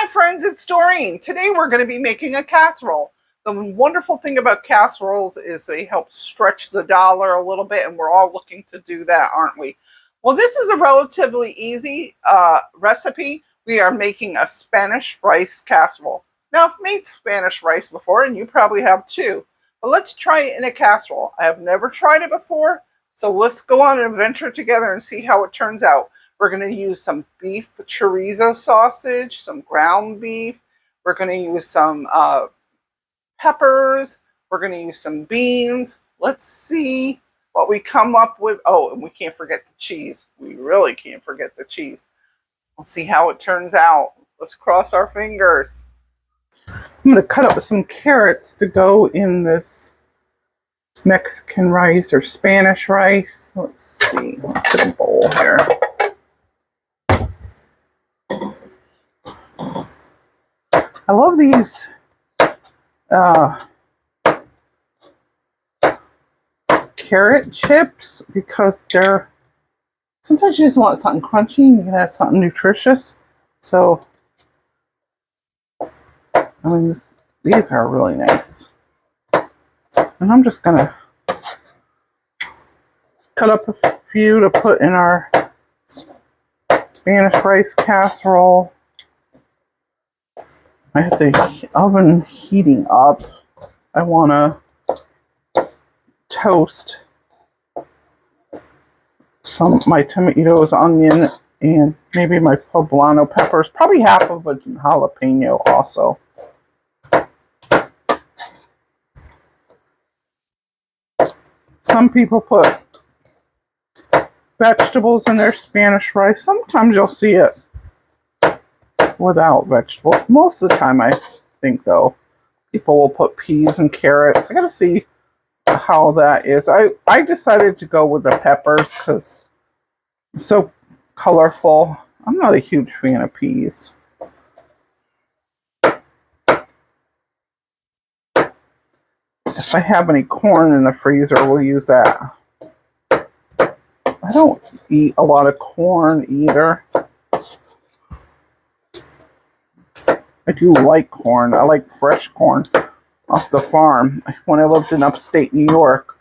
Hi friends, it's Doreen. Today we're going to be making a casserole. The wonderful thing about casseroles is they help stretch the dollar a little bit, and we're all looking to do that, aren't we? Well, this is a relatively easy recipe. We are making a Spanish rice casserole. Now, I've made Spanish rice before, and you probably have too. But let's try it in a casserole. I have never tried it before, so let's go on an adventure together and see how it turns out. We're going to use some beef chorizo sausage, some ground beef. We're going to use some peppers. We're going to use some beans. Let's see what we come up with. Oh, and we can't forget the cheese. We really can't forget the cheese. Let's see how it turns out. Let's cross our fingers. I'm going to cut up some carrots to go in this Mexican rice or Spanish rice. Let's see. Let's get a bowl here. I love these carrot chips because they're, sometimes you just want something crunchy and you can have something nutritious. So, I mean, these are really nice. And I'm just going to cut up a few to put in our Spanish rice casserole. I have the oven heating up. I want to toast my tomatoes, onion, and maybe my poblano peppers. Probably half of a jalapeno also. Some people put vegetables in their Spanish rice. Sometimes you'll see it without vegetables. Most of the time, I think, though, people will put peas and carrots. I gotta see how that is. I decided to go with the peppers because it's so colorful. I'm not a huge fan of peas. If I have any corn in the freezer, we'll use that. I don't eat a lot of corn either. I do like corn. I like fresh corn off the farm. When I lived in upstate New York,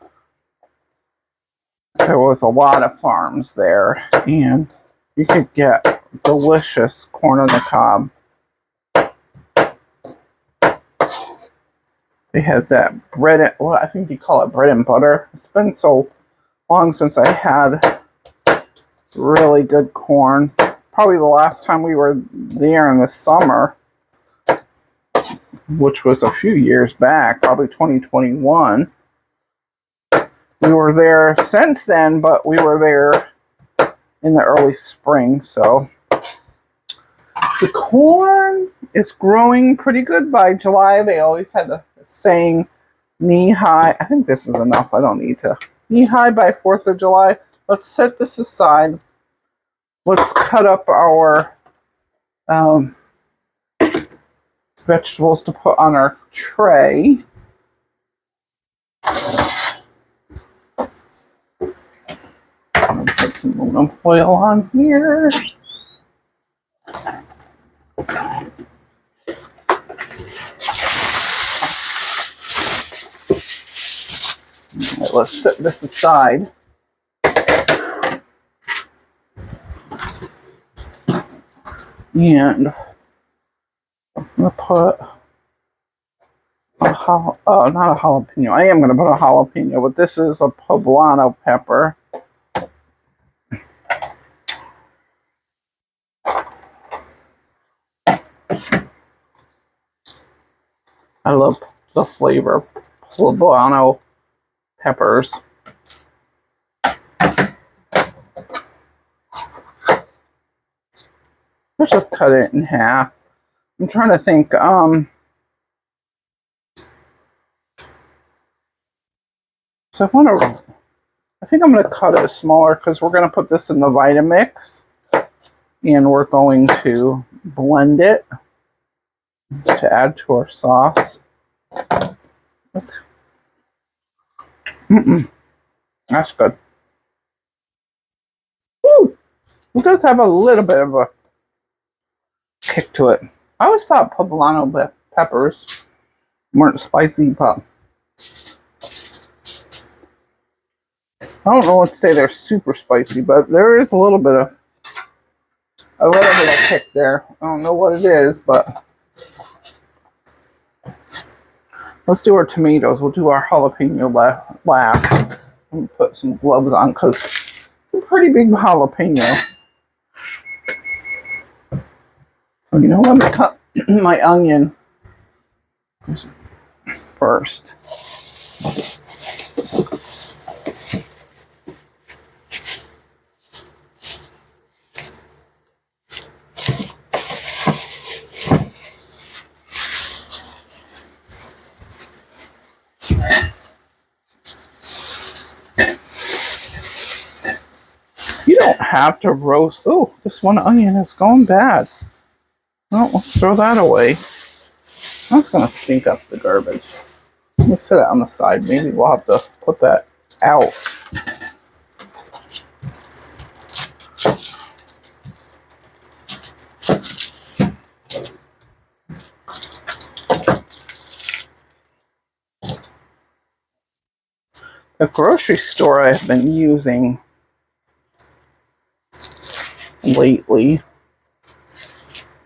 there was a lot of farms there, and you could get delicious corn on the cob. They had that bread, well, I think you call it bread and butter. It's been so long since I had really good corn. Probably the last time we were there in the summer, which was a few years back, probably 2021. We were there since then, but we were there in the early spring, so the corn is growing pretty good by July. They always had the saying knee-high. I think this is enough. I don't need to. Knee-high by 4th of July. Let's set this aside. Let's cut up our vegetables to put on our tray. I'm going to put some aluminum foil on here. Right, let's set this aside. And I'm going to put not a jalapeno. I am going to put a jalapeno, but this is a poblano pepper. I love the flavor of poblano peppers. Let's just cut it in half. I'm trying to think. So I think I'm going to cut it smaller because we're going to put this in the Vitamix, and we're going to blend it to add to our sauce. That's good. Woo! It does have a little bit of a kick to it. I always thought poblano peppers weren't spicy, but I don't know what to say they're super spicy, but there is a little bit of kick there. I don't know what it is, but let's do our tomatoes. We'll do our jalapeno last. Let me put some gloves on because it's a pretty big jalapeno. So, you know, let me cut my onion first. You don't have to roast. Oh, this one onion is going bad. Well, let's throw that away. That's going to stink up the garbage. Let me set it on the side. Maybe we'll have to put that out. The grocery store I've been using lately,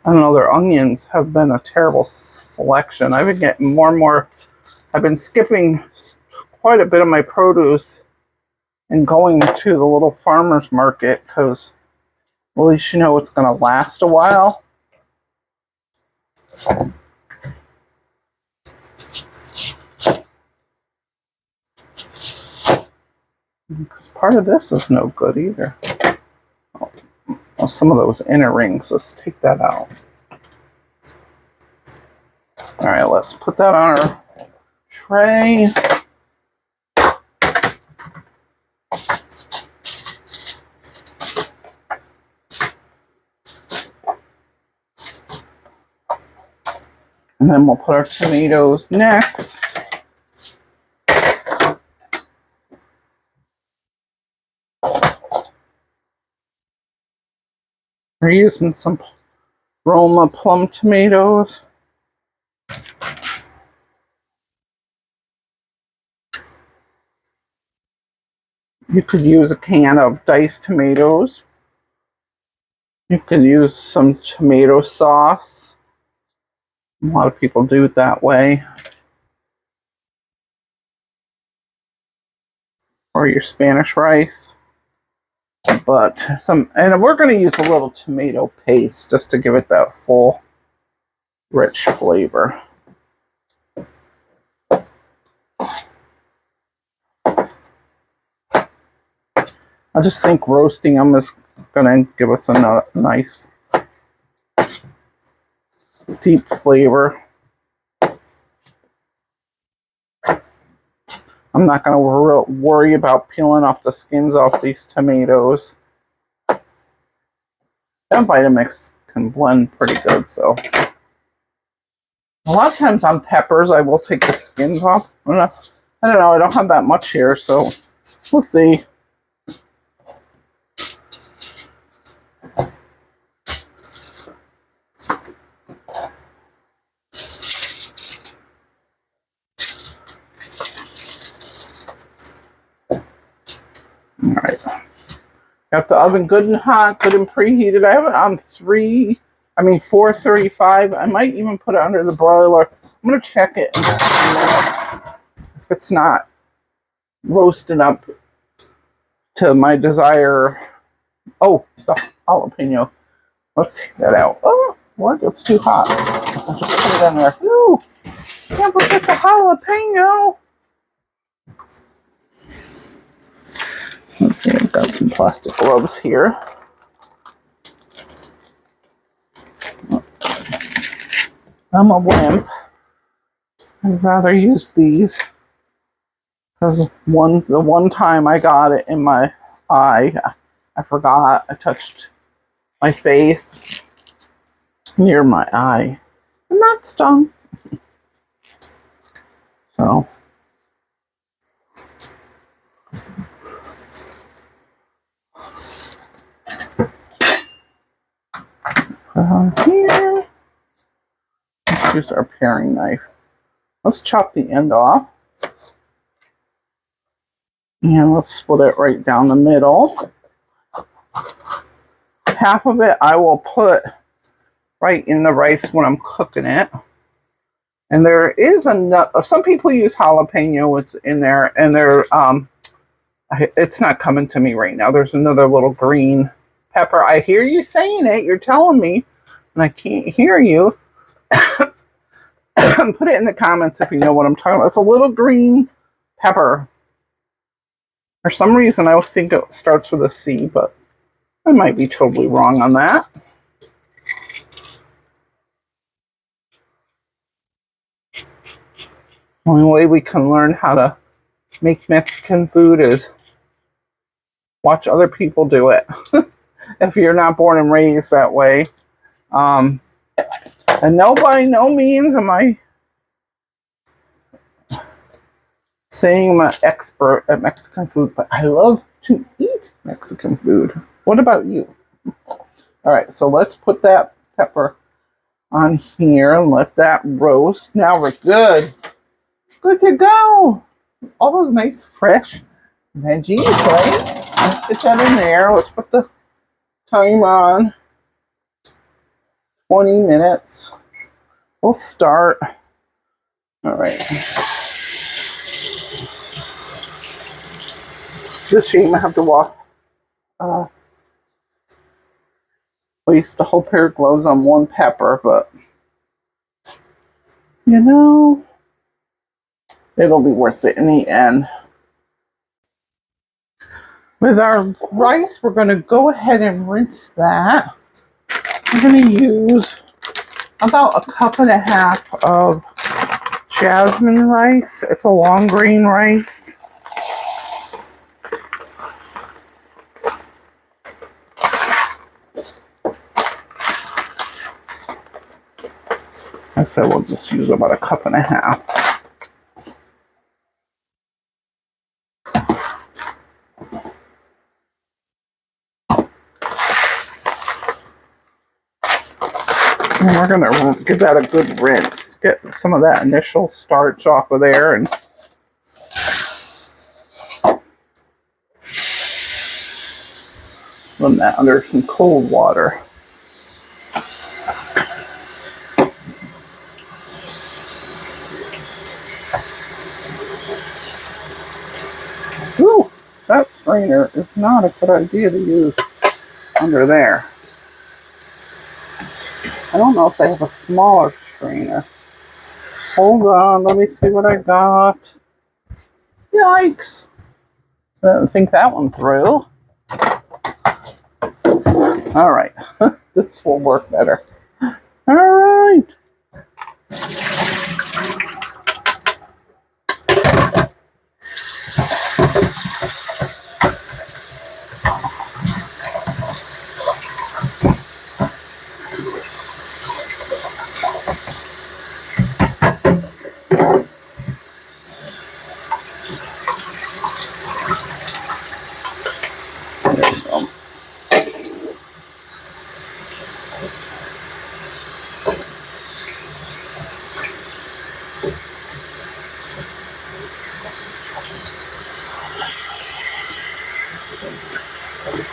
I don't know, their onions have been a terrible selection. I've been getting more and more, I've been skipping quite a bit of my produce and going to the little farmer's market because at least you know it's going to last a while. Because part of this is no good either. Well, some of those inner rings, let's take that out. All right, let's put that on our tray. And then we'll put our tomatoes next. We're using some Roma plum tomatoes. You could use a can of diced tomatoes. You could use some tomato sauce. A lot of people do it that way. Or your Spanish rice. But and we're going to use a little tomato paste just to give it that full, rich flavor. I just think roasting them is going to give us a nice, deep flavor. I'm not going to worry about peeling off the skins off these tomatoes. That Vitamix can blend pretty good, so. A lot of times on peppers, I will take the skins off. I don't know, I don't have that much here, so we'll see. Alright. Got the oven good and hot, good and preheated. I have it on 435. I might even put it under the broiler. I'm going to check it in a few minutes. If it's not roasted up to my desire. Oh, the jalapeno. Let's take that out. Oh, what? It's too hot. I'll just put it in there. Ooh, can't forget the jalapeno. Let's see, I've got some plastic gloves here. I'm a wimp. I'd rather use these because the one time I got it in my eye, I forgot. I touched my face near my eye, and that stung. So. Here. use our paring knife. Let's chop the end off. And let's split it right down the middle. Half of it I will put right in the rice when I'm cooking it. And there is some people use jalapeno. It's in there, and it's not coming to me right now. There's another little green pepper. I hear you saying it. You're telling me, and I can't hear you. Put it in the comments if you know what I'm talking about. It's a little green pepper. For some reason, I think it starts with a C, but I might be totally wrong on that. The only way we can learn how to make Mexican food is watch other people do it. If you're not born and raised that way. And by no means am I saying I'm an expert at Mexican food, but I love to eat Mexican food. What about you? All right, so let's put that pepper on here and let that roast. Now we're good. Good to go. All those nice fresh veggies, right? Let's get that in there. Let's put the timer on. 20 minutes. We'll start. All right. It's a shame I have to waste the whole pair of gloves on one pepper, but you know, it'll be worth it in the end. With our rice, we're going to go ahead and rinse that. I'm going to use about 1.5 cups of jasmine rice. It's a long grain rice. I said we'll just use about 1.5 cups. And we're going to give that a good rinse. Get some of that initial starch off of there and run that under some cold water. Ooh, that strainer is not a good idea to use under there. I don't know if they have a smaller strainer. Hold on, let me see what I got. Yikes. I didn't think that one through. All right, this will work better. All right.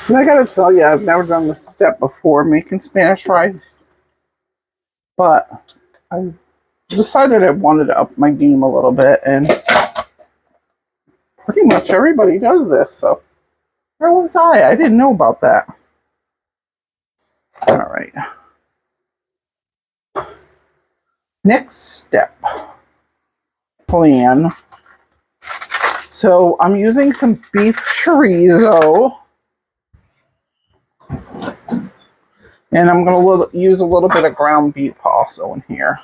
And I gotta tell you, I've never done this step before, making Spanish rice. But I decided I wanted to up my game a little bit, and pretty much everybody does this, so where was I? I didn't know about that. All right. Next step. Plan. So I'm using some beef chorizo. And I'm going to use a little bit of ground beef also in here.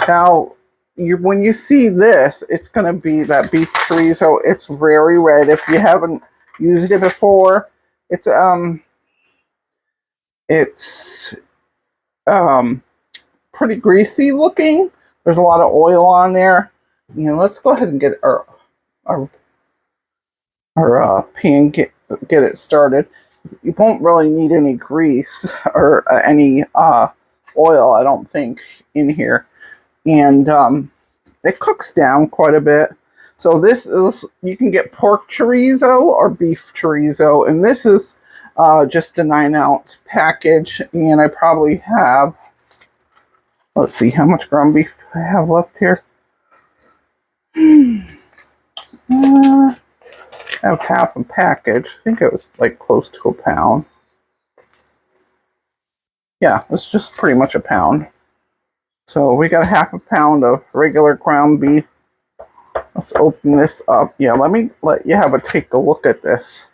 Now, when you see this, it's going to be that beef chorizo. It's very red. If you haven't used it before, it's pretty greasy looking. There's a lot of oil on there. You know, let's go ahead and get our pan get it started. You won't really need any grease or any oil, I don't think, in here. And it cooks down quite a bit. So this is, you can get pork chorizo or beef chorizo, and this is just a 9-ounce package. And I probably have, let's see how much ground beef I have left here. I have half a package. I think it was like close to a pound. Yeah, it's just pretty much a pound. So we got a half a pound of regular ground beef. Let's open this up. Yeah, let me let you have a take a look at this.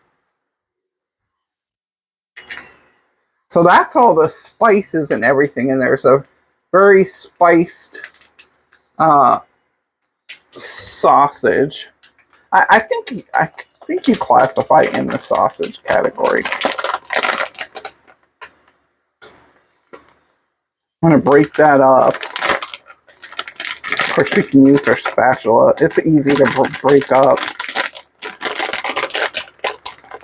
So that's all the spices and everything, and there's a very spiced sausage. I think you classify it in the sausage category. I'm gonna break that up. Of course, we can use our spatula. It's easy to break up.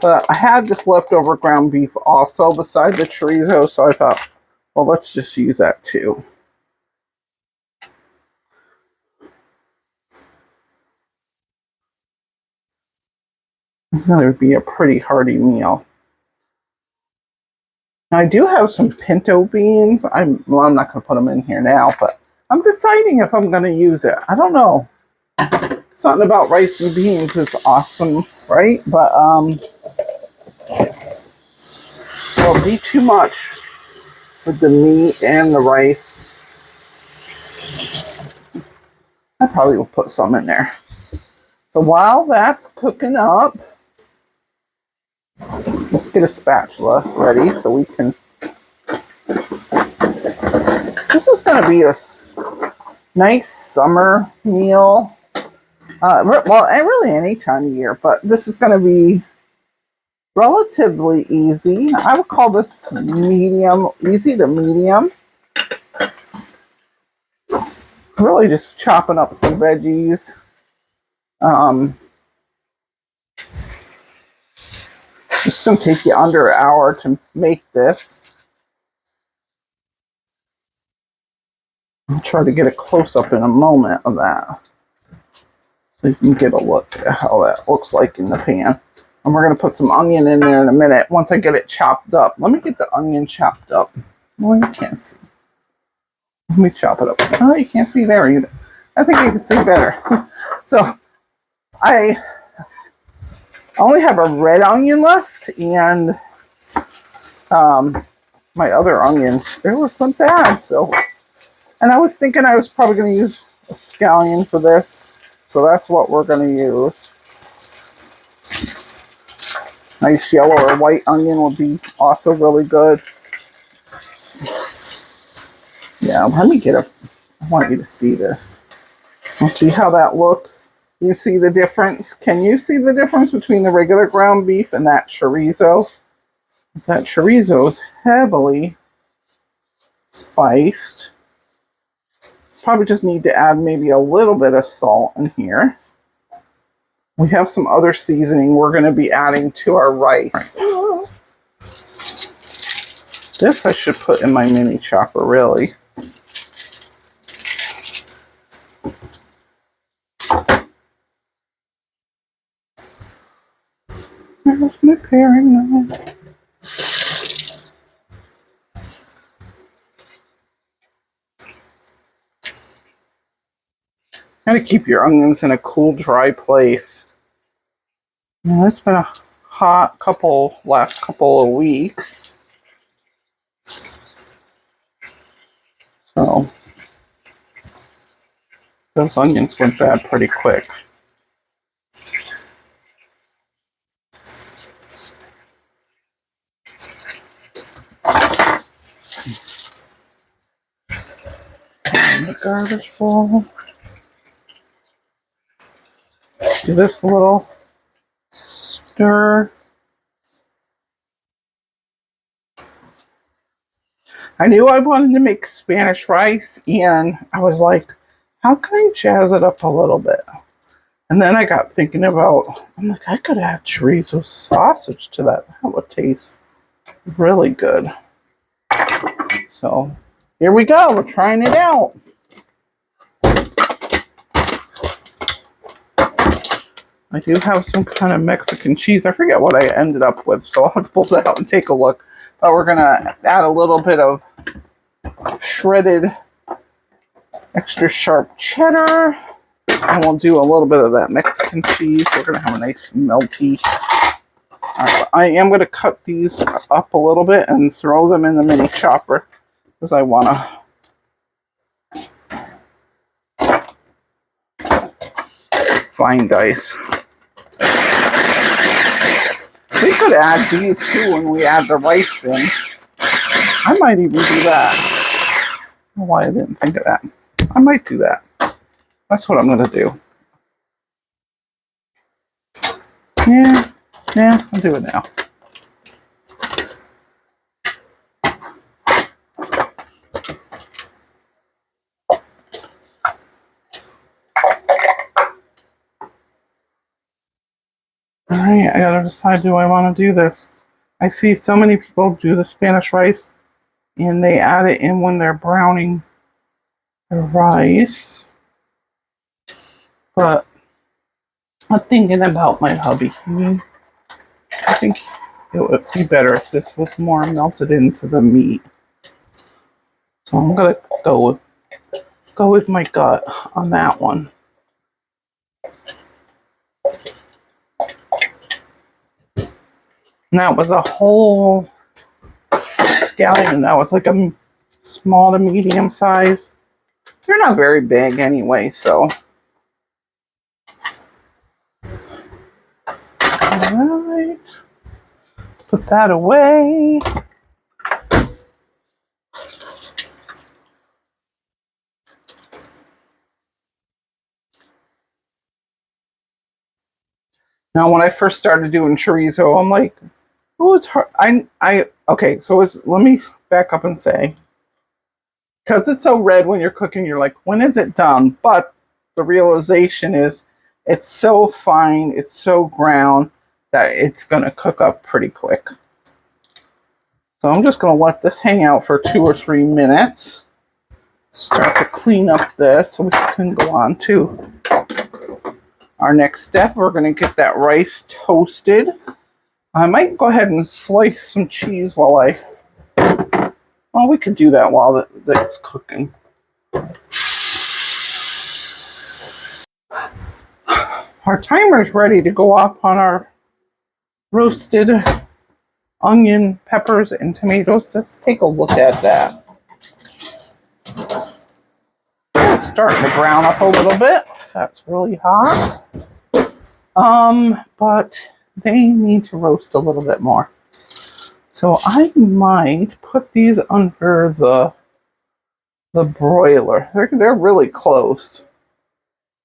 But I had this leftover ground beef also beside the chorizo, so I thought, well, let's just use that too. It's going to be a pretty hearty meal. Now, I do have some pinto beans. I'm not going to put them in here now, but I'm deciding if I'm going to use it. I don't know. Something about rice and beans is awesome, right? But it'll be too much with the meat and the rice. I probably will put some in there. So while that's cooking up, let's get a spatula ready so we can. This is going to be a nice summer meal. Well, really any time of year, but this is going to be relatively easy. I would call this medium, easy to medium. Really just chopping up some veggies. It's going to take you under an hour to make this. I'll try to get a close-up in a moment of that. So you can get a look at how that looks like in the pan. And we're going to put some onion in there in a minute once I get it chopped up. Let me get the onion chopped up. Well, you can't see. Let me chop it up. Oh, you can't see there either. I think you can see better. So, I only have a red onion left, and my other onions, they went bad. So, and I was thinking I was probably going to use a scallion for this. So that's what we're going to use. Nice yellow or white onion would be also really good. Yeah, let me get I want you to see this. Let's see how that looks. You see the difference? Can you see the difference between the regular ground beef and that chorizo? Because that chorizo is heavily spiced. Probably just need to add maybe a little bit of salt in here. We have some other seasoning we're going to be adding to our rice. This I should put in my mini chopper, really. There's my paring knife. Gotta keep your onions in a cool, dry place. Now, it's been a hot last couple of weeks. So, those onions went bad pretty quick. And the garbage bowl. Do this little stir. I knew I wanted to make Spanish rice, and I was like, how can I jazz it up a little bit? And then I got thinking about, I'm like, I could add chorizo sausage to that. That would taste really good. So, here we go. We're trying it out. I do have some kind of Mexican cheese. I forget what I ended up with, so I'll have to pull that out and take a look. But we're going to add a little bit of shredded extra sharp cheddar. And we'll do a little bit of that Mexican cheese. We're going to have a nice melty. I am going to cut these up a little bit and throw them in the mini chopper because I want to fine dice. We could add these too when we add the rice in. I might even do that. I don't know why I didn't think of that. I might do that. That's what I'm going to do. Yeah, I'll do it now. Alright, I gotta decide, do I want to do this? I see so many people do the Spanish rice and they add it in when they're browning the rice. But I'm thinking about my hubby. I think it would be better if this was more melted into the meat. So I'm gonna go with my gut on that one. And that was a whole scallion. That was like a small to medium size. They're not very big anyway, so. Alright. Put that away. Now, when I first started doing chorizo, I'm like, oh, it's hard. Okay, so let me back up and say, because it's so red when you're cooking, you're like, when is it done? But the realization is it's so fine, it's so ground that it's going to cook up pretty quick. So I'm just going to let this hang out for 2 or 3 minutes. Start to clean up this so we can go on to our next step. We're going to get that rice toasted. I might go ahead and slice some cheese while well, we could do that while it's cooking. Our timer is ready to go off on our roasted onion, peppers, and tomatoes. Let's take a look at that. It's starting to brown up a little bit. That's really hot. But they need to roast a little bit more. So I might put these under the broiler. They're really close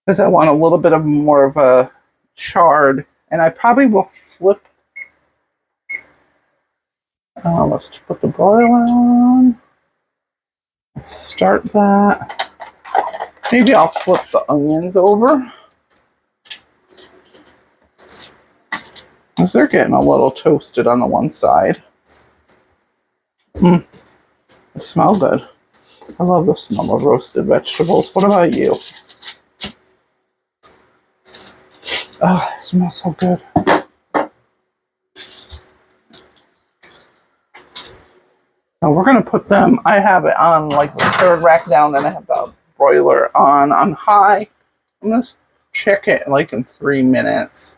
because I want a little bit of more of a charred, and I probably will flip. Let's put the broiler on. Let's start that. Maybe I'll flip the onions over, because they're getting a little toasted on the one side. They smell good. I love the smell of roasted vegetables. What about you? Oh, it smells so good. Now we're going to put them, I have it on like the third rack down, and I have the broiler on high. I'm going to check it like in 3 minutes.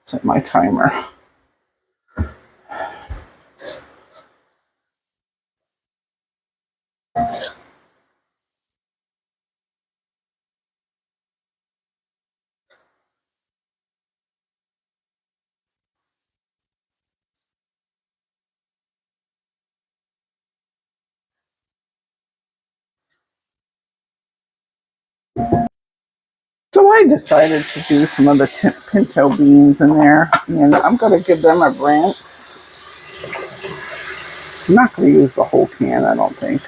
Set my timer. So I decided to do some of the pinto beans in there, and I'm going to give them a rinse. I'm not going to use the whole can, I don't think.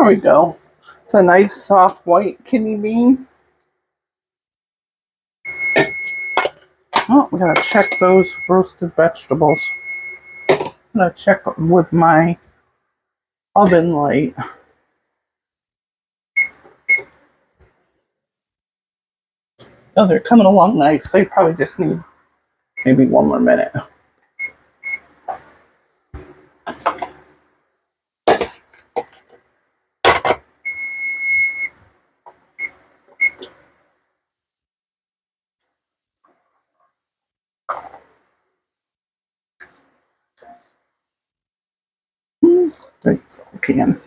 There we go. It's a nice soft white kidney bean. Oh, we gotta check those roasted vegetables. I'm gonna check with my oven light. Oh, they're coming along nice. They probably just need maybe one more minute. Thanks, can.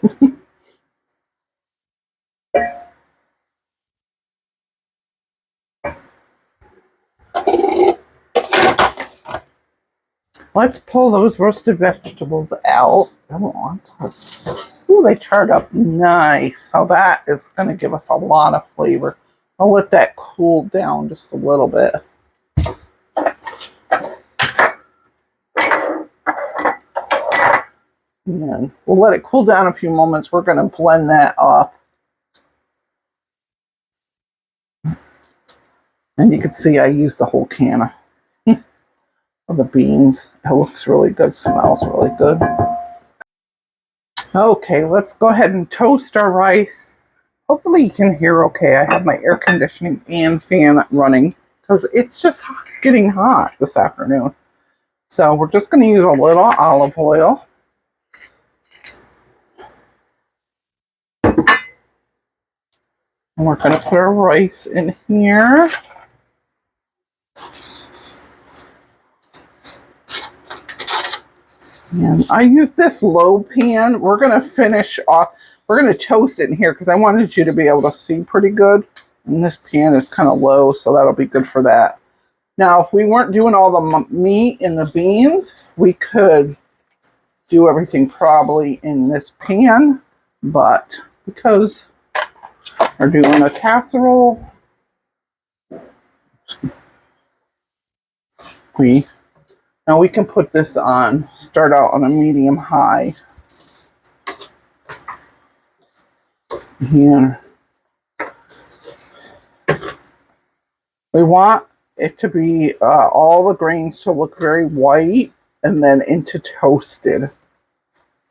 Let's pull those roasted vegetables out. I don't want to. Ooh, they charred up nice. So that is going to give us a lot of flavor. I'll let that cool down just a little bit. And then we'll let it cool down a few moments. We're going to blend that up. And you can see I used the whole can of the beans. It looks really good, smells really good. Okay, let's go ahead and toast our rice. Hopefully you can hear okay. I have my air conditioning and fan running because it's just getting hot this afternoon. So we're just going to use a little olive oil. And we're going to put our rice in here. And I use this low pan. We're going to finish off. We're going to toast it in here because I wanted you to be able to see pretty good. And this pan is kind of low, so that'll be good for that. Now, if we weren't doing all the meat and the beans, we could do everything probably in this pan. But because we're doing a casserole, now we can put this on, start out on a medium high. Here. We want it to be all the grains to look very white and then into toasted.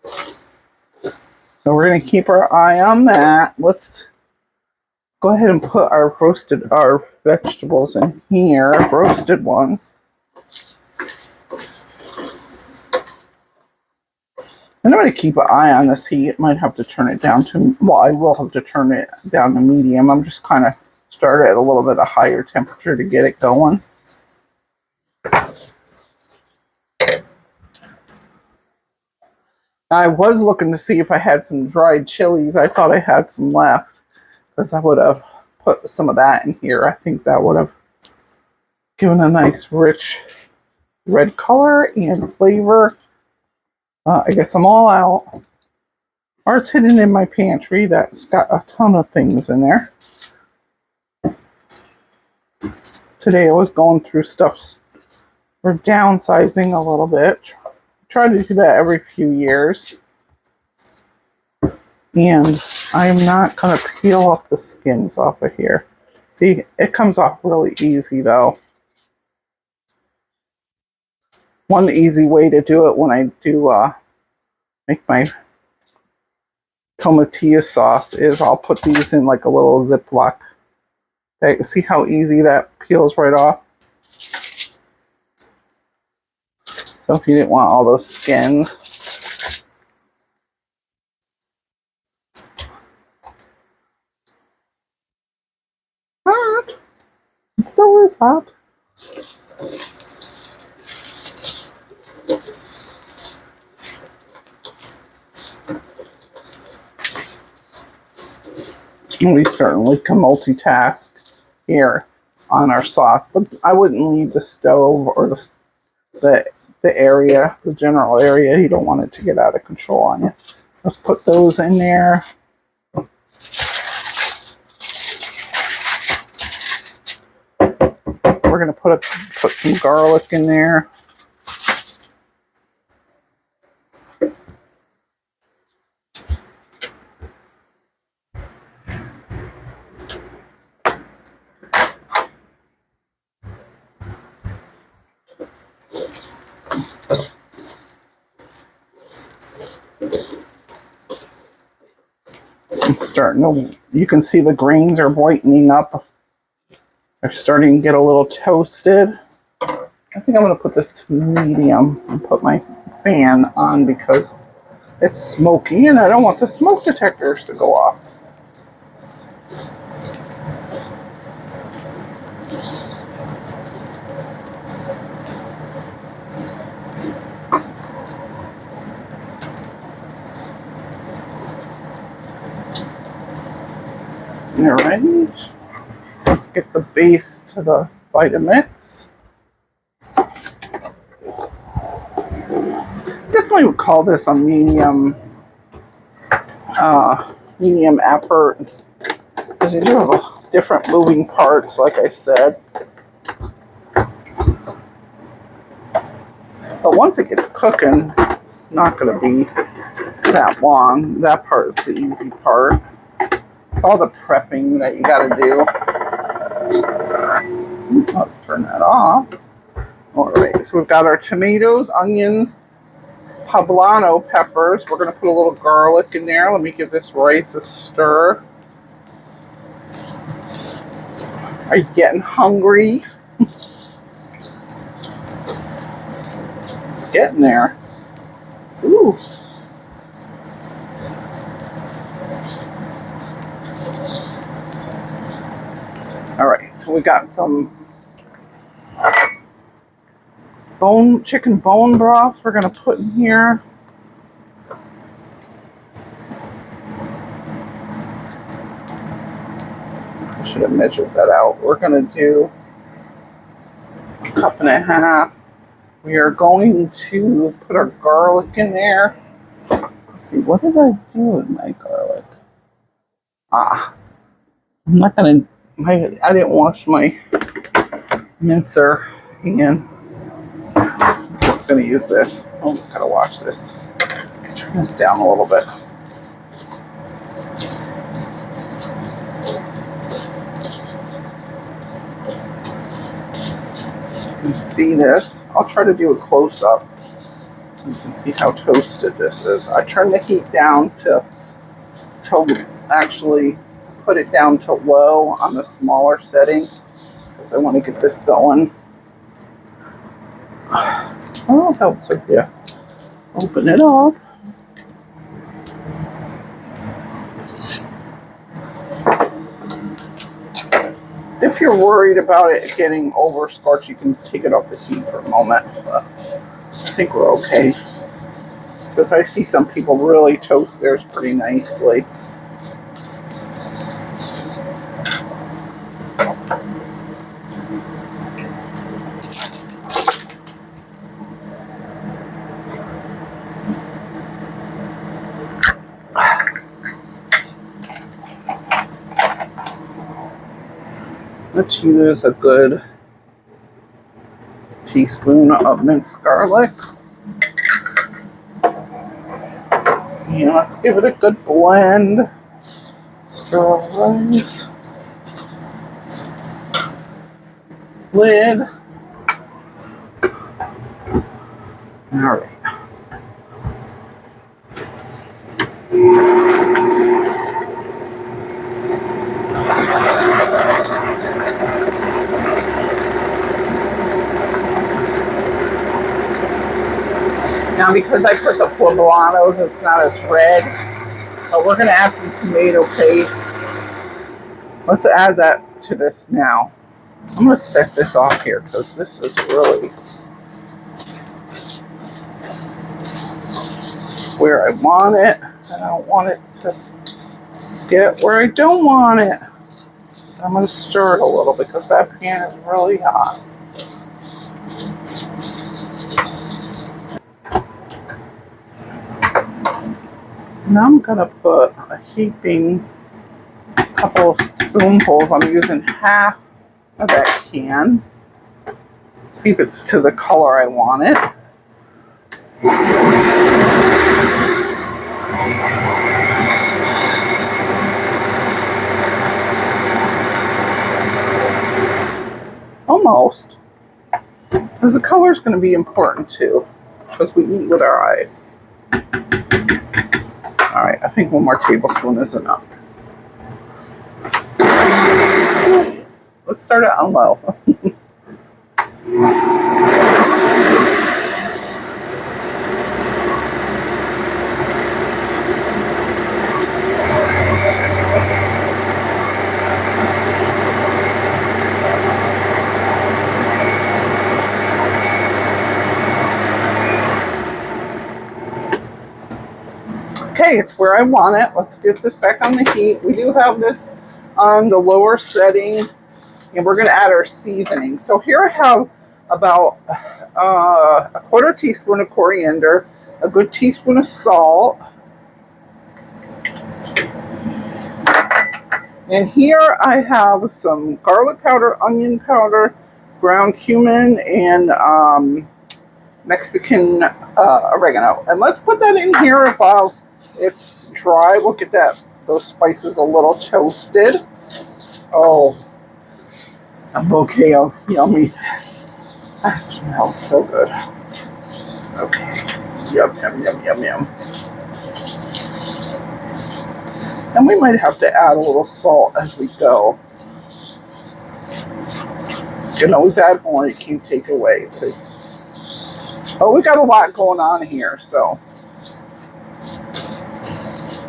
So we're going to keep our eye on that. Let's go ahead and put our vegetables in here, roasted ones. And I'm going to keep an eye on this heat. Might have to turn it down to, well, I will have to turn it down to medium. I'm just kind of start at a little bit of higher temperature to get it going. I was looking to see if I had some dried chilies. I thought I had some left because I would have put some of that in here. I think that would have given a nice rich red color and flavor. I guess I'm all out. Or it's hidden in my pantry. That's got a ton of things in there. Today I was going through stuff. We're downsizing a little bit. Try to do that every few years. And I'm not going to peel off the skins off of here. See, it comes off really easy though. One easy way to do it when I do make my tomatillo sauce is I'll put these in like a little Ziploc. Okay, see how easy that peels right off? So if you didn't want all those skins. Hot. It still is hot. We certainly can multitask here on our sauce, but I wouldn't leave the stove or the area, the general area. You don't want it to get out of control on you. Let's put those in there. We're going to put some garlic in there. It's starting to, you can see the grains are whitening up. They're starting to get a little toasted. I think I'm going to put this to medium and put my fan on because it's smoky and I don't want the smoke detectors to go off. All right. Let's get the base to the Vitamix. Definitely would call this a medium effort because you do have different moving parts, like I said. But once it gets cooking, it's not going to be that long. That part is the easy part. It's all the prepping that you got to do. Let's turn that off. All right, so we've got our tomatoes, onions, Poblano peppers. We're going to put a little garlic in there. Let me give this rice a stir. Are you getting hungry? Getting there. Ooh. All right, so we got some chicken bone broth we're going to put in here. I should have measured that out. We're going to do a cup and a half. We are going to put our garlic in there. Let's see, what did I do with my garlic? I'm not going to, I didn't wash my mincer again. I'm just going to use this. Oh, gotta watch this. Let's turn this down a little bit. You can see this. I'll try to do a close-up. You can see how toasted this is. I turn the heat down to actually put it down to low on the smaller setting because I want to get this going. Oh, it helps if you open it up. If you're worried about it getting over scorched, you can take it off the heat for a moment. But I think we're okay. Because I see some people really toast theirs pretty nicely. Let's use a good teaspoon of minced garlic. And let's give it a good blend. Stir rice. Lid. All right. Now, because I put the poblanos, it's not as red. But we're going to add some tomato paste. Let's add that to this now. I'm going to set this off here because this is really where I want it. And I don't want it to get where I don't want it. I'm going to stir it a little because that pan is really hot. Now I'm going to put a heaping couple of spoonfuls. I'm using half of that can. See if it's to the color I want it. Almost. Because the color is going to be important too, because we eat with our eyes. All right, I think 1 more tablespoon is enough. Let's start it on low. Okay, it's where I want it. Let's get this back on the heat. We do have this on the lower setting, and we're going to add our seasoning. So here I have about a 1/4 teaspoon of coriander, a good teaspoon of salt, and here I have some garlic powder, onion powder, ground cumin, and Mexican oregano. And let's put that in here while it's dry. We'll get those spices a little toasted. Oh, a bouquet of yumminess. That smells so good. Okay. Yum, yum, yum, yum, yum. And we might have to add a little salt as we go. You can always add more, you can't take away. So, oh, we got a lot going on here, so.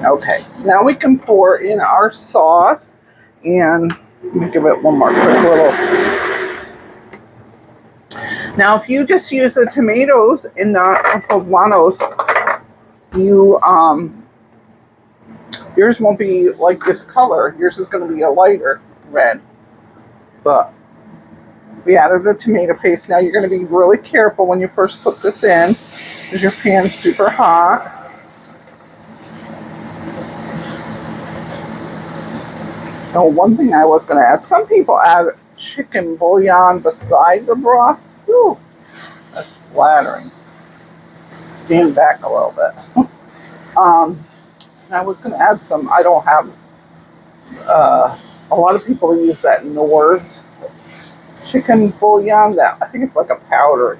Okay, now we can pour in our sauce, and let me give it one more quick little. Now, if you just use the tomatoes in the Poblanos, yours won't be like this color. Yours is going to be a lighter red. But we added the tomato paste. Now you're going to be really careful when you first put this in, because your pan's super hot. Oh, one thing I was going to add, some people add chicken bouillon beside the broth. Ooh, that's flattering. Stand back a little bit. I was going to add some, I don't have, a lot of people use that Nor's chicken bouillon, that I think it's like a powder.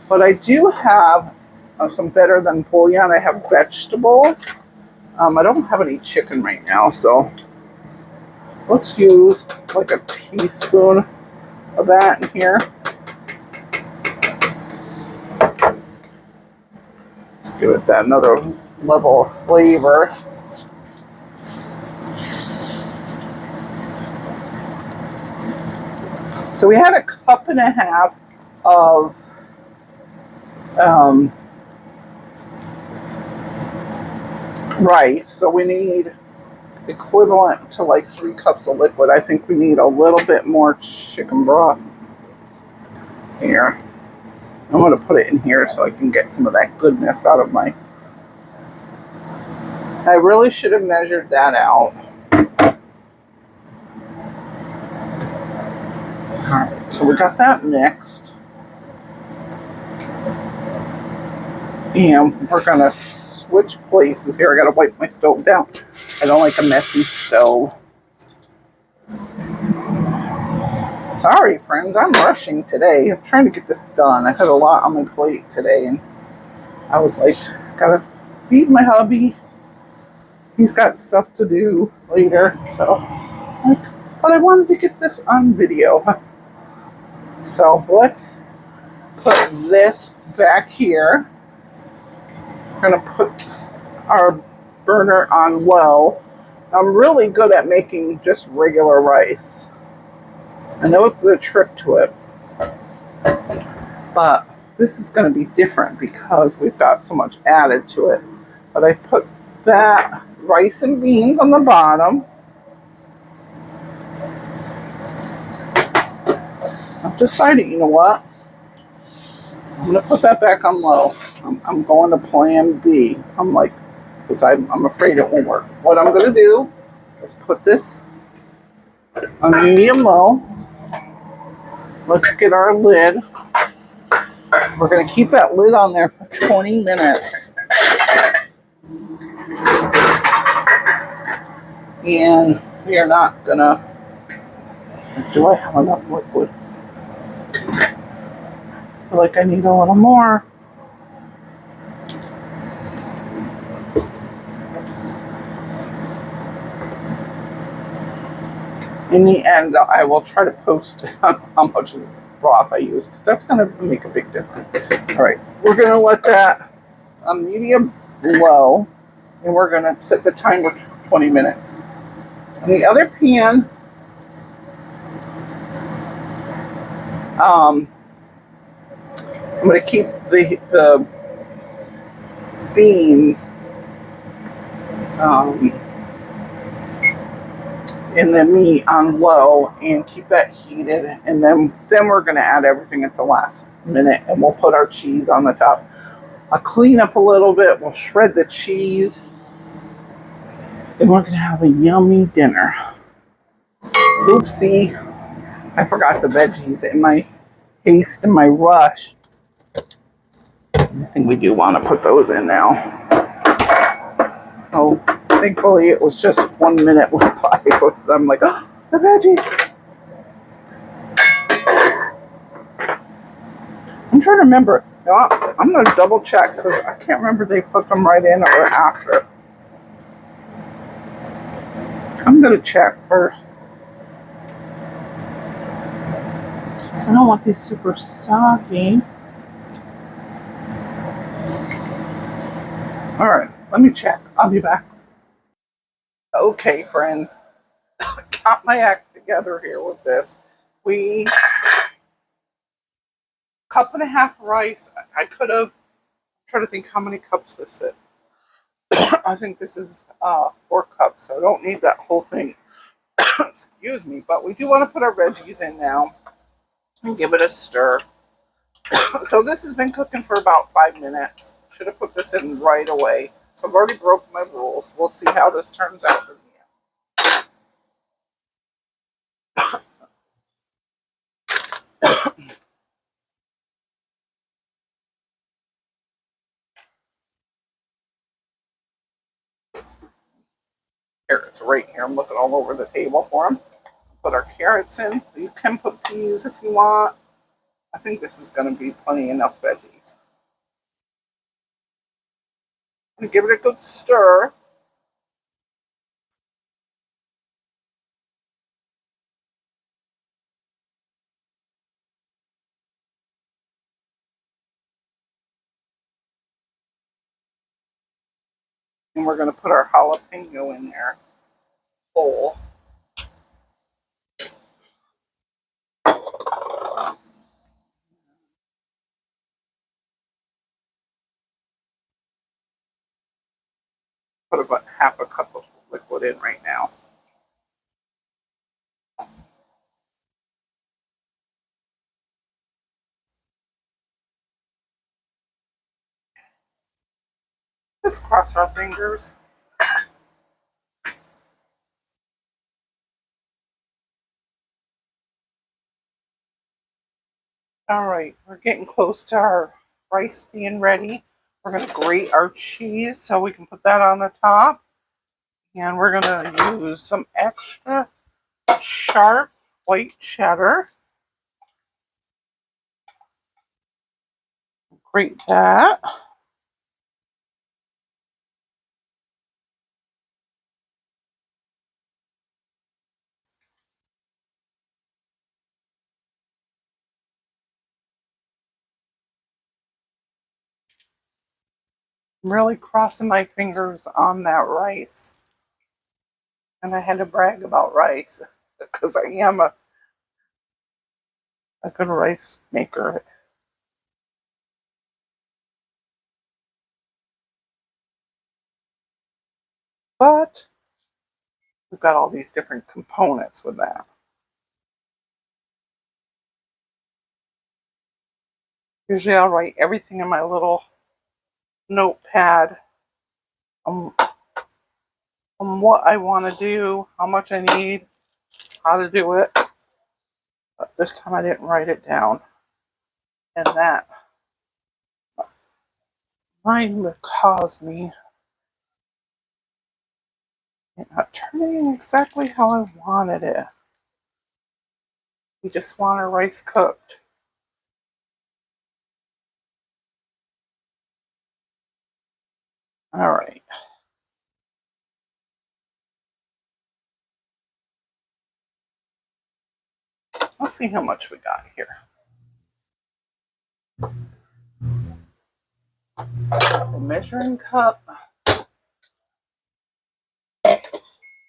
But I do have some better than bouillon. I have vegetable. I don't have any chicken right now, so let's use like a teaspoon of that in here. Let's give it that another level of flavor. So we had a 1.5 cups of rice, so we need equivalent to like 3 cups of liquid. I think we need a little bit more chicken broth here. I'm going to put it in here so I can get some of that goodness out of my... I really should have measured that out. Alright, so we got that mixed. And we're going to switch places here. I got to wipe my stove down. I don't like a messy stove. Sorry, friends, I'm rushing today. I'm trying to get this done. I had a lot on my plate today, and I was like, gotta feed my hubby. He's got stuff to do later, so. But I wanted to get this on video. So let's put this back here. We're gonna put our burner on low. I'm really good at making just regular rice. I know it's the trick to it, but this is going to be different because we've got so much added to it. But I put that rice and beans on the bottom. I've decided, you know what? I'm going to put that back on low. I'm going to plan B. I'm like, because I'm afraid it won't work. What I'm going to do is put this on medium low. Let's get our lid. We're going to keep that lid on there for 20 minutes. And we are not going to... Do I have enough liquid? I feel like I need a little more. In the end, I will try to post how much broth I use because that's going to make a big difference. All right, we're going to let that on medium low, and we're going to set the timer 20 minutes. On the other pan, I'm going to keep the beans and the meat on low and keep that heated, and then we're going to add everything at the last minute, and we'll put our cheese on the top. I'll clean up a little bit, we'll shred the cheese, and we're going to have a yummy dinner. Oopsie, I forgot the veggies in my haste and my rush. I think we do want to put those in now. Oh, thankfully it was just 1 minute went by. I'm like, oh, the veggies. I'm trying to remember. I'm going to double check because I can't remember if they put them right in or after. I'm going to check first. Because I don't want these super soggy. All right, let me check. I'll be back. Okay, friends. Got my act together here with this. We 1.5 cups rice. I could have. Trying to think how many cups this is. I think this is 4 cups, so I don't need that whole thing. Excuse me, but we do want to put our veggies in now and give it a stir. So this has been cooking for about 5 minutes. Should have put this in right away. So I've already broke my rules. We'll see how this turns out for me. Carrots right here. I'm looking all over the table for them. Put our carrots in. You can put peas if you want. I think this is going to be plenty enough veggies. And give it a good stir. And we're going to put our jalapeno in there whole. Put about 1/2 cup of liquid in right now. Let's cross our fingers. All right, we're getting close to our rice being ready. We're going to grate our cheese so we can put that on the top. And we're going to use some extra sharp white cheddar. Grate that. I'm really crossing my fingers on that rice. And I had to brag about rice because I am a good rice maker. But we've got all these different components with that. Usually I'll write everything in my little notepad on what I want to do, how much I need, how to do it. But this time I didn't write it down. And that might cause me not turning exactly how I wanted it. We just want our rice cooked. All right. Let's see how much we got here. A measuring cup.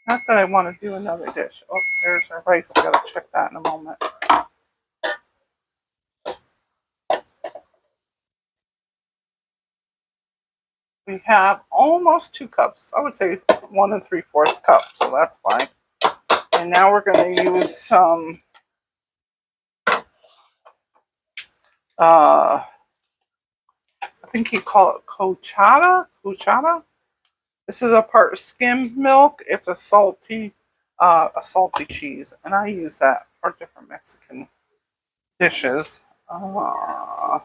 Not that I want to do another dish. Oh, there's our rice. We got to check that in a moment. We have almost 2 cups. I would say 1 3/4 cup, so that's fine. And now we're going to use some I think you call it cuchara. This is a part skim milk. It's a salty cheese, and I use that for different Mexican dishes. Now,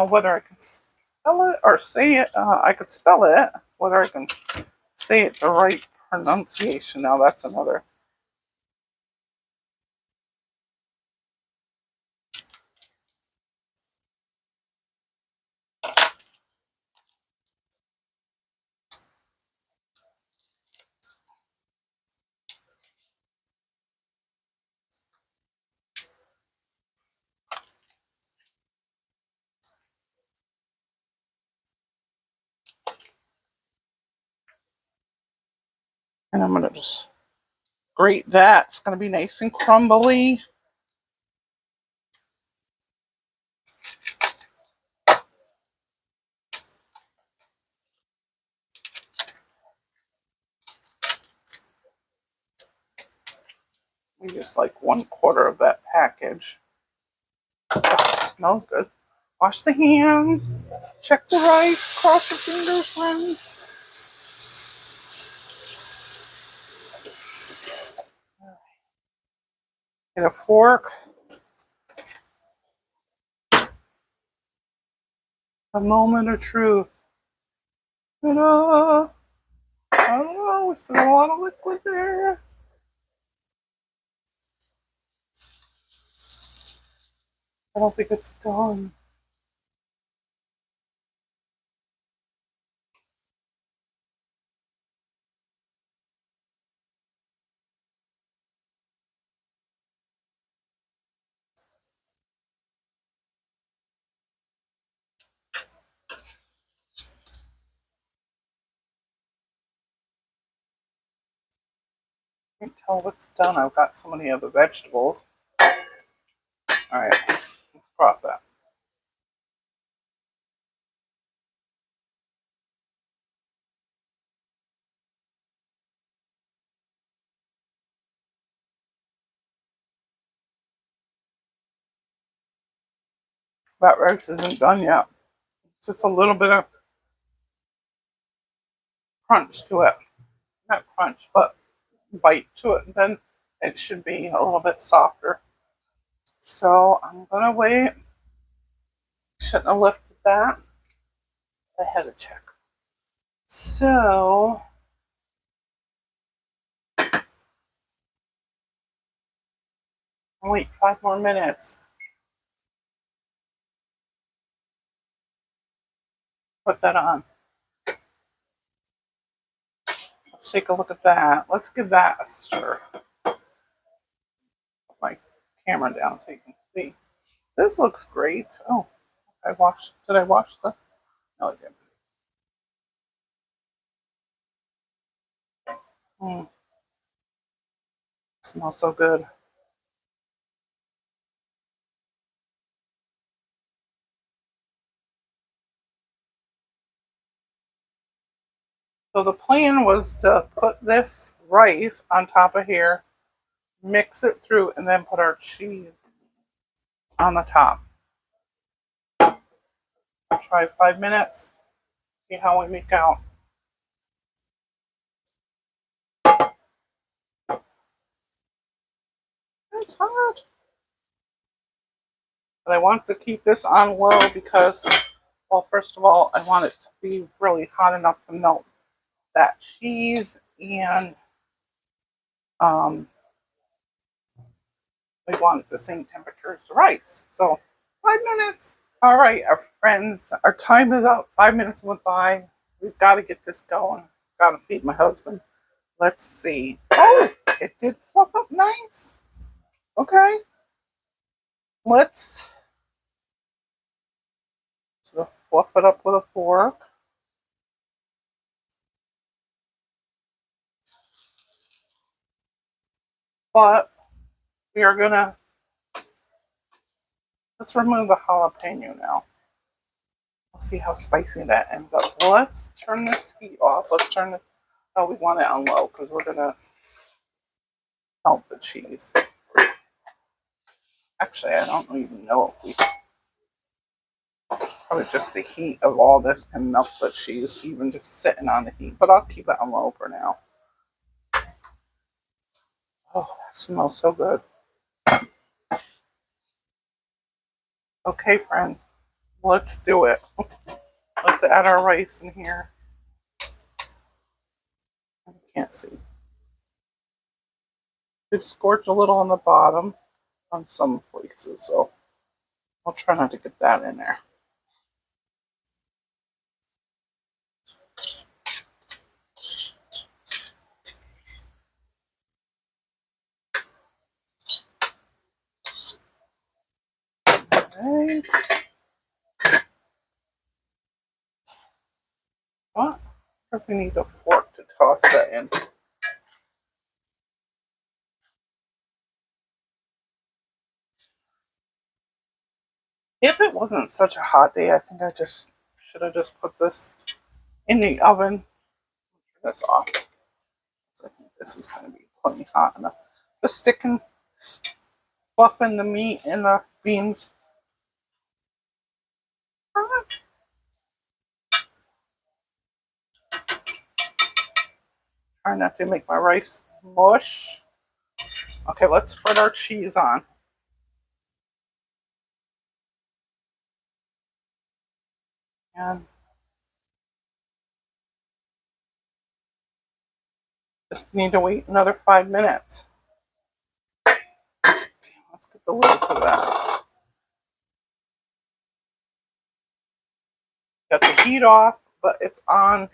whether I can spell it or say it, I could spell it. Whether I can say it the right pronunciation, now that's another. And I'm going to just grate that. It's going to be nice and crumbly. We use like 1/4 of that package. It smells good. Wash the hands. Check the rice. Cross your fingers, friends. Get a fork. A moment of truth. Ta-da! I don't know. We still got a lot of liquid there. I don't think it's done. I can't tell what's done. I've got so many other vegetables. All right, let's cross that. That rice isn't done yet. It's just a little bit of crunch to it. Not crunch, but bite to it. And then it should be a little bit softer. So I'm going to wait. Shouldn't have lifted that. I had to check. So I'll wait 5 more minutes. Put that on. Let's take a look at that. Let's give that a stir. Put my camera down so you can see. This looks great. Oh, did I wash the? No, I didn't. Smells so good. So the plan was to put this rice on top of here, mix it through, and then put our cheese on the top. I'll try 5 minutes, see how we make out. It's hot. But I want to keep this on low because, well, first of all, I want it to be really hot enough to melt that cheese, and we want it the same temperature as the rice. So 5 minutes. All right, our friends, our time is up. 5 minutes went by. We've got to get this going. Got to feed my husband. Let's see. Oh, it did fluff up nice. Okay. Let's sort of fluff it up with a fork. But we are going to, let's remove the jalapeno now. We'll see how spicy that ends up. Well, let's turn this heat off. Let's turn it, oh, we want it on low because we're going to melt the cheese. Actually, I don't even know if we, probably just the heat of all this can melt the cheese, even just sitting on the heat. But I'll keep it on low for now. Oh, that smells so good. Okay, friends, let's do it. Let's add our rice in here. I can't see. It scorched a little on the bottom on some places, so I'll try not to get that in there. Okay. What? I think we need a fork to toss that in. If it wasn't such a hot day, I think I just should have just put this in the oven. Turn this off. So I think this is going to be plenty hot enough. Just sticking, fluffing the meat and the beans. Try not to make my rice mush. Okay, let's spread our cheese on. And just need to wait another 5 minutes. Let's get the lid for that. Got the heat off, but it's on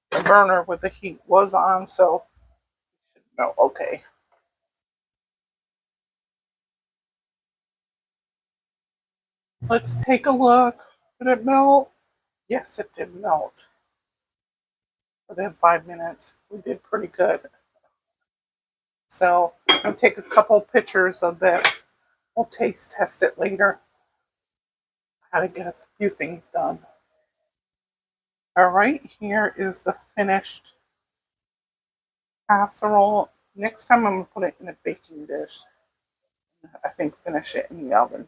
the burner with the heat was on, so you should know. Okay. Let's take a look. Did it melt? Yes, it did melt. Within 5 minutes, we did pretty good. So I'm going to take a couple pictures of this. We'll taste test it later. I gotta get a few things done. All right, here is the finished casserole. Next time I'm going to put it in a baking dish. I think finish it in the oven.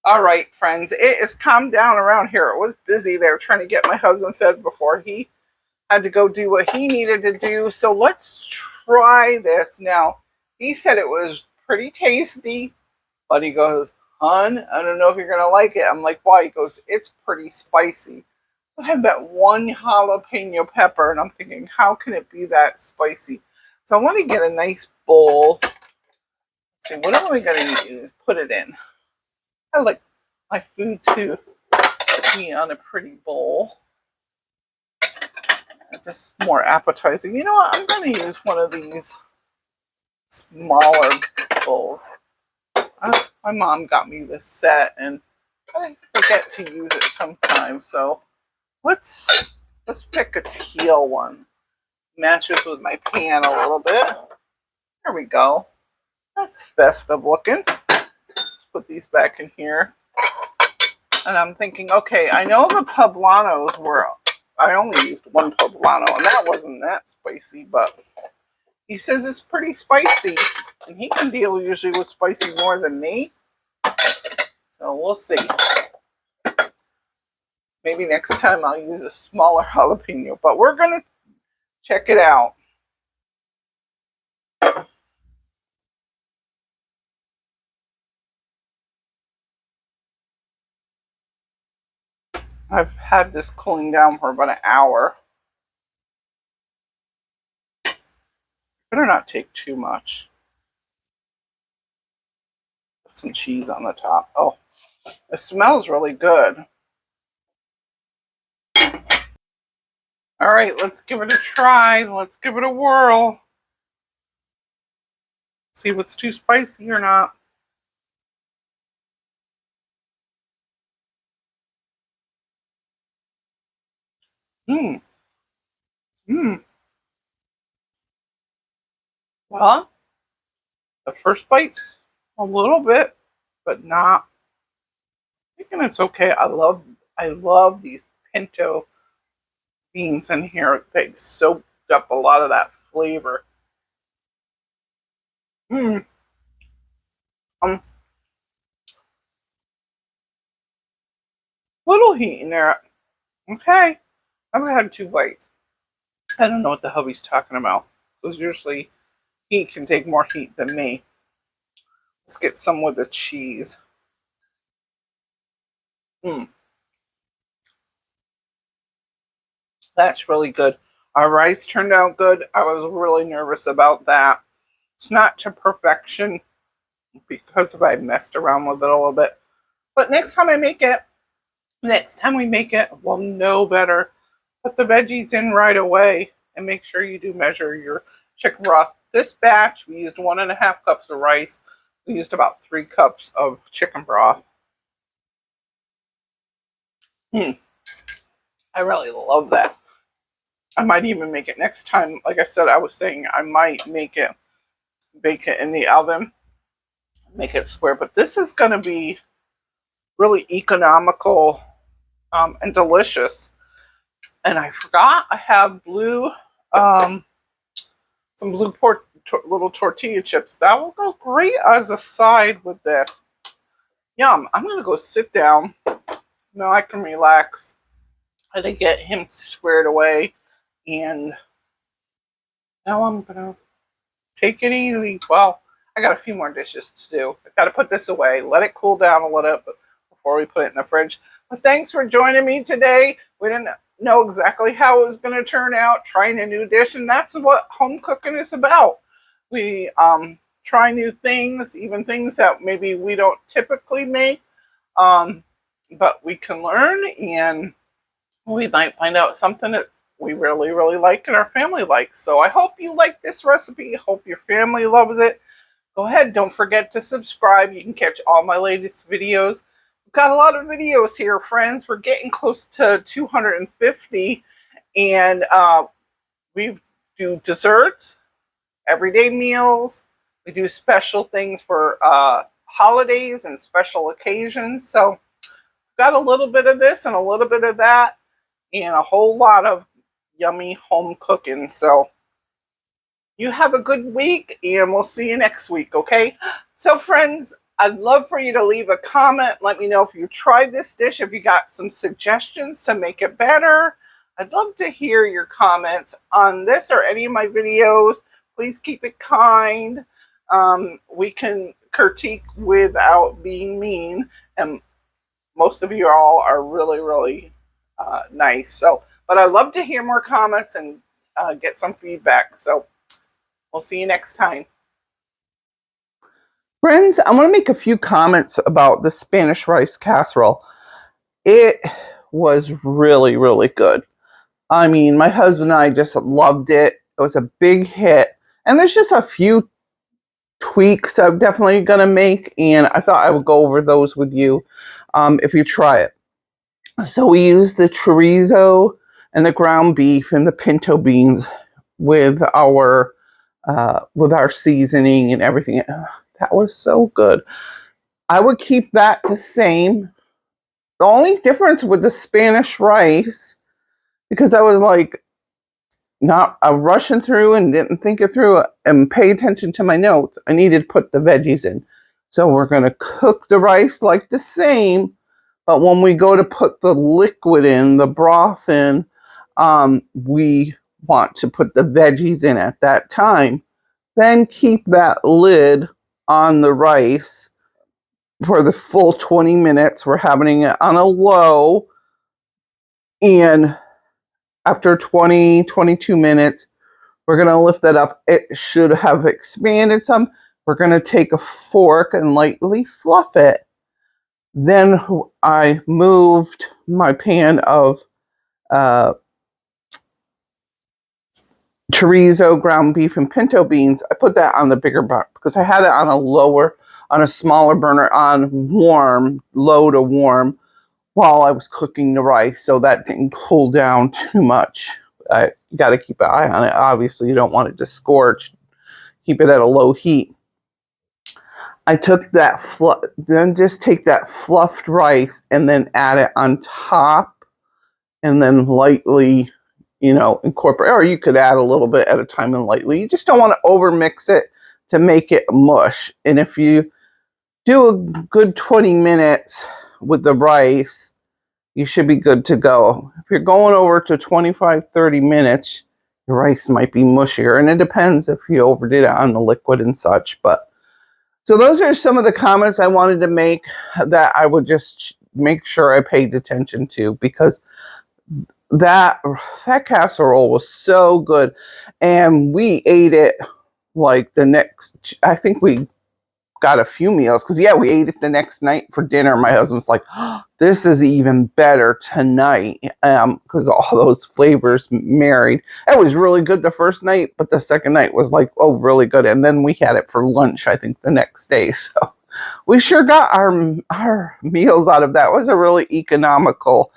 All right, friends, it is calmed down around here. It was busy there trying to get my husband fed before he had to go do what he needed to do. So let's try this now. He said it was pretty tasty, but he goes, "Hun, I don't know if you're gonna like it." I'm like, "Why?" He goes, "It's pretty spicy." So I have that one jalapeno pepper, and I'm thinking, how can it be that spicy? So I want to get a nice bowl. Let's see, what am I gonna use? Put it in. I like my food to be on a pretty bowl. Just more appetizing. You know what? I'm going to use one of these smaller bowls. My mom got me this set, and I forget to use it sometimes. So let's pick a teal one. Matches with my pan a little bit. There we go. That's festive looking. Let's put these back in here. And I'm thinking, okay, I know the Poblanos were, I only used one Poblano, and that wasn't that spicy, but he says it's pretty spicy, and he can deal usually with spicy more than me. So we'll see. Maybe next time I'll use a smaller jalapeno, but we're going to check it out. I've had this cooling down for about an hour. Better not take too much. Put some cheese on the top. Oh, It smells really good. All right, let's give it a try. Let's give it a whirl. See if it's too spicy or not. Mmm. Mmm. Well, the first bite's a little bit, but not. I think it's okay. I love these pinto beans in here. They soaked up a lot of that flavor. Mmm. Um, little heat in there. Okay. I've had 2 bites. I don't know what the hell he's talking about. Because usually he can take more heat than me. Let's get some with the cheese. Mmm. That's really good. Our rice turned out good. I was really nervous about that. It's not to perfection because I messed around with it a little bit. But next time we make it, we'll know better. Put the veggies in right away and make sure you do measure your chicken broth. This batch, we used 1.5 cups of rice. We used about 3 cups of chicken broth. I really love that. I might even make it next time. Like I said, I was saying I might bake it in the oven, make it square. But this is going to be really economical and delicious. And I forgot I have some blue little tortilla chips. That will go great as a side with this. Yum. I'm going to go sit down. Now I can relax. I did get him squared away. And now I'm going to take it easy. Well, I got a few more dishes to do. I got to put this away, let it cool down a little bit before we put it in the fridge. But thanks for joining me today. We didn't know exactly how it was going to turn out, trying a new dish, and that's what home cooking is about. We try new things, even things that maybe we don't typically make, but we can learn, and we might find out something that we really, really like and our family likes. So I hope you like this recipe. I hope your family loves it. Go ahead. Don't forget to subscribe. You can catch all my latest videos. We've got a lot of videos here, friends. We're getting close to 250. And we do desserts, everyday meals. We do special things for holidays and special occasions. So we've got a little bit of this and a little bit of that, and a whole lot of yummy home cooking. So you have a good week, and we'll see you next week, okay? So friends, I'd love for you to leave a comment. Let me know if you tried this dish, if you got some suggestions to make it better. I'd love to hear your comments on this or any of my videos. Please keep it kind. We can critique without being mean, and most of you all are really, really nice. So, but I'd love to hear more comments and get some feedback. So we'll see you next time. Friends, I want to make a few comments about the Spanish rice casserole. It was really, really good. I mean, my husband and I just loved it. It was a big hit. And there's just a few tweaks I'm definitely going to make, and I thought I would go over those with you if you try it. So we used the chorizo and the ground beef and the pinto beans with our seasoning and everything. That was so good. I would keep that the same. The only difference with the Spanish rice, because I was like not rushing through and didn't think it through and pay attention to my notes, I needed to put the veggies in. So we're going to cook the rice like the same, but when we go to put the liquid in, the broth in, we want to put the veggies in at that time. Then keep that lid on the rice for the full 20 minutes. We're having it on a low, and after 20, 22 minutes, we're going to lift that up. It should have expanded some. We're going to take a fork and lightly fluff it. Then I moved my pan of chorizo, ground beef, and pinto beans. I put that on the bigger burner because I had it on a smaller burner on warm, low to warm, while I was cooking the rice, so that didn't cool down too much. You got to keep an eye on it. Obviously, you don't want it to scorch. Keep it at a low heat. I took that, then just take that fluffed rice and then add it on top, and then lightly, incorporate, or you could add a little bit at a time and lightly. You just don't want to overmix it to make it mush. And if you do a good 20 minutes with the rice, you should be good to go. If you're going over to 25, 30 minutes, your rice might be mushier. And it depends if you overdid it on the liquid and such. But so those are some of the comments I wanted to make that I would just make sure I paid attention to, because that casserole was so good. And we ate it like the next, I think we got a few meals, because we ate it the next night for dinner. My husband's like, oh, this is even better tonight, because all those flavors married. It was really good the first night, but the second night was like, oh, really good. And then we had it for lunch, I think, the next day. So we sure got our meals out of that. It was a really economical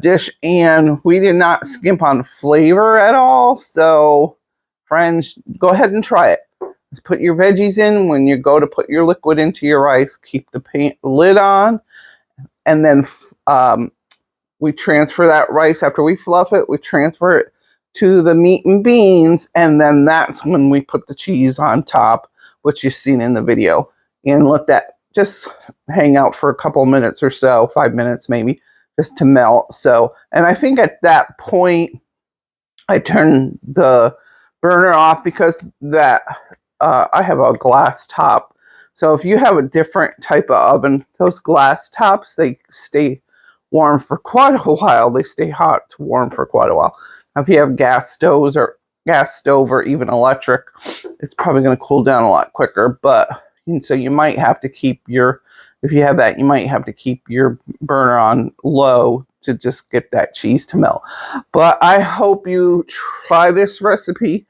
dish, and we did not skimp on flavor at all. So friends, go ahead and try it. Just put your veggies in. When you go to put your liquid into your rice, keep the lid on, and then we transfer that rice after we fluff it. We transfer it to the meat and beans, and then that's when we put the cheese on top, which you've seen in the video, and let that just hang out for a couple minutes or so, 5 minutes maybe, just to melt. So, and I think at that point I turn the burner off, because that I have a glass top. So if you have a different type of oven, those glass tops, they stay warm for quite a while. They stay hot to warm for quite a while. Now, if you have gas stove or even electric, it's probably going to cool down a lot quicker. But so you might have to keep if you have that, you might have to keep your burner on low to just get that cheese to melt. But I hope you try this recipe.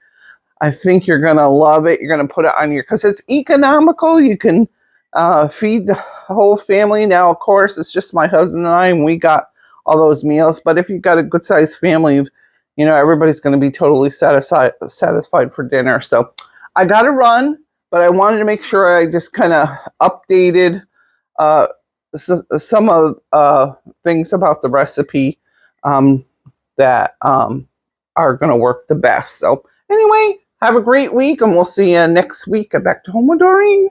I think you're going to love it. You're going to put it on because it's economical. You can feed the whole family. Now, of course, it's just my husband and I, and we got all those meals. But if you've got a good-sized family, everybody's going to be totally satisfied for dinner. So I got to run, but I wanted to make sure I just kind of updated some of things about the recipe that are going to work the best. So anyway, have a great week, and we'll see you next week at Back to Home with Doreen.